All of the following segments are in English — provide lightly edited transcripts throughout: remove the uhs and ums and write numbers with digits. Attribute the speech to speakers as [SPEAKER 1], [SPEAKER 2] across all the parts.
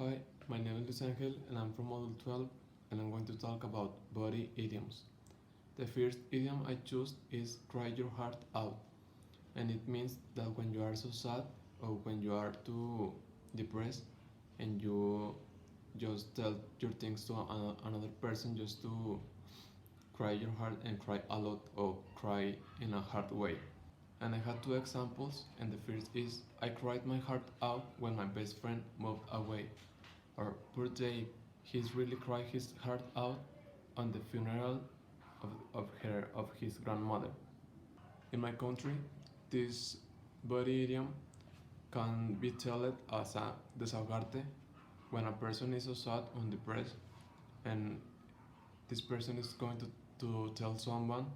[SPEAKER 1] Hi, my name is Angel and I'm from Module 12 and I'm going to talk about body idioms. The first idiom I choose is cry your heart out, and it means that when you are so sad or when you are too depressed and you just tell your things to another person just to cry your heart and cry a lot or cry in a hard way. And I had two examples, and the first is I cried my heart out when my best friend moved away. Or poor Dave, he's really cried his heart out on the funeral of his grandmother. In my country, this body idiom can be told as a desahogarte when a person is so sad or depressed and this person is going to tell someone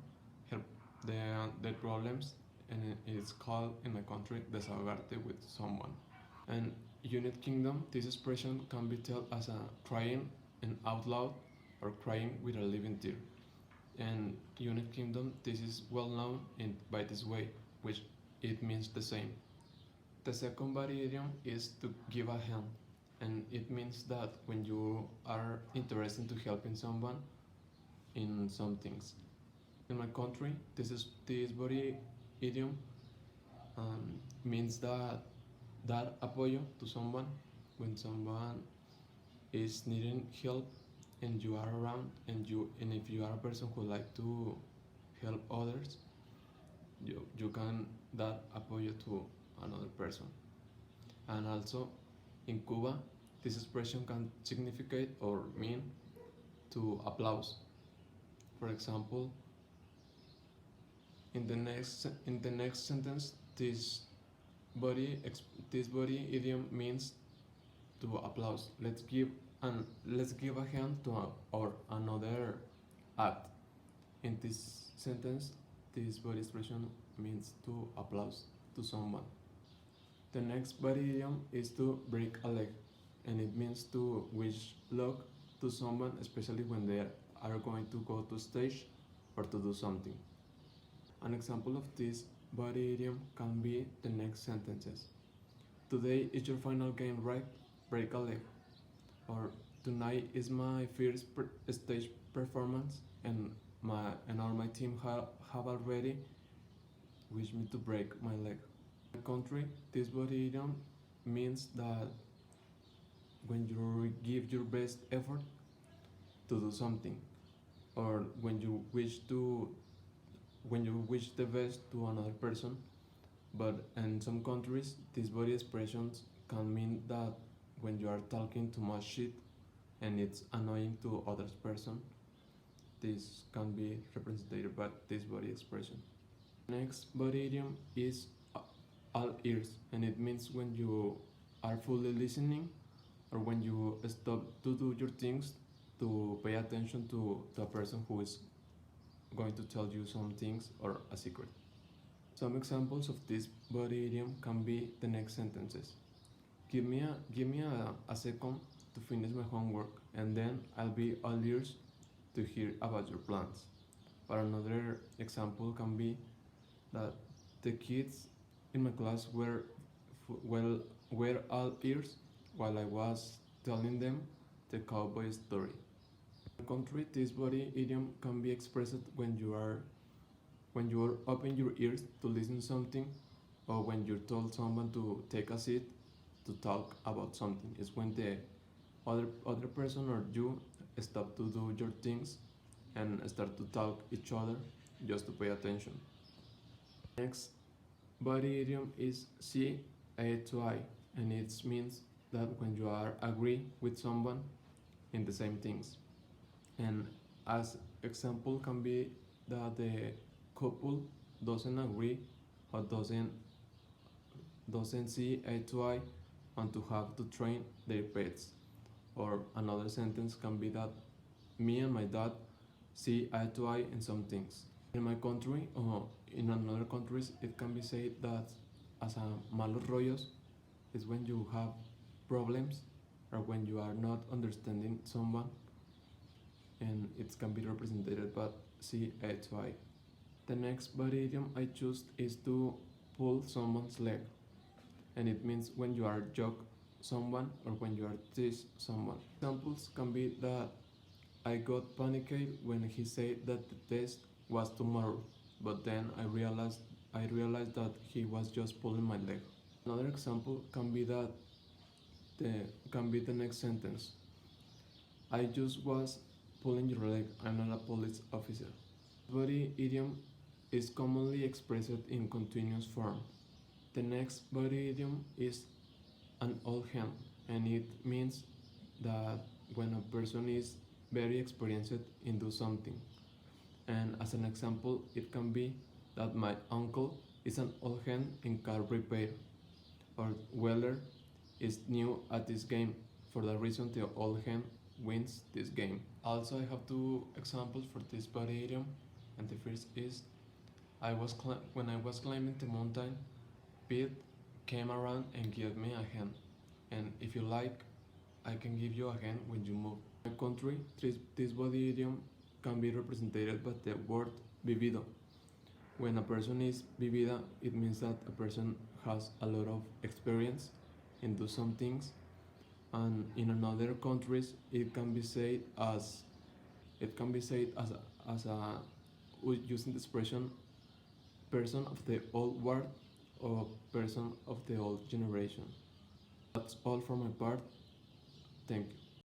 [SPEAKER 1] help their problems, and it's called in my country desahogarte with someone. And United Kingdom, this expression can be told as a crying and out loud or crying with a living tear. And United Kingdom, this is well known by this way, which it means the same. The second body idiom is to give a hand, and it means that when you are interested to helping someone in some things. In my country, this body idiom means that dar apoyo to someone when someone is needing help and you are around, and if you are a person who like to help others, you can dar apoyo to another person. And also in Cuba, this expression can significate or mean to applause. For example, in the next sentence, body this body idiom means to applause. Let's give a hand to or another act. In this sentence, this body expression means to applause to someone. The next body idiom is to break a leg, and it means to wish luck to someone, especially when they are going to go to stage or to do something. An example of this body idiom can be the next sentences. Today is your final game, right? Break a leg. Or tonight is my first stage performance, and all my team have already wished me to break my leg. In my country, this body idiom means that when you give your best effort to do something, or when you wish the best to another person. But in some countries, these body expressions can mean that when you are talking too much shit and it's annoying to other person, this can be represented by this body expression. Next body idiom is all ears, and it means when you are fully listening or when you stop to do your things to pay attention to the person who is going to tell you some things or a secret. Some examples of this body idiom can be the next sentences. Give me a second to finish my homework, and then I'll be all ears to hear about your plans. Or another example can be that the kids in my class were all ears while I was telling them the cowboy story. In my country, this body idiom can be expressed when you are open your ears to listen something, or when you told someone to take a seat to talk about something. It's when the other person or you stop to do your things and start to talk each other just to pay attention. Next body idiom is see eye to eye, and it means that when you are agree with someone in the same things. And as example can be that the couple doesn't agree or doesn't see eye to eye on to have to train their pets. Or another sentence can be that me and my dad see eye to eye in some things. In my country or in another countries, it can be said that as a malos rollos is when you have problems or when you are not understanding someone, and it can be represented by see eye to eye. The next body idiom I choose is to pull someone's leg, and it means when you are joke someone or when you are tease someone. Examples can be that I got panicked when he said that the test was tomorrow, but then I realized that he was just pulling my leg. Another example the can be the next sentence. I just was pulling your leg. I'm not a police officer. Body idiom is commonly expressed in continuous form. The next body idiom is an old hand, and it means that when a person is very experienced in do something. And as an example, it can be that my uncle is an old hand in car repair, or Weller is new at this game. For that reason, the old hand wins this game. Also, I have two examples for this body idiom, and the first is when I was climbing the mountain, Pete came around and gave me a hand. And if you like, I can give you a hand when you move. In my country, this body idiom can be represented by the word vivido. When a person is vivida, it means that a person has a lot of experience in do some things. And in another countries, it can be said as a using the expression person of the old world or person of the old generation. That's all for my part. Thank you.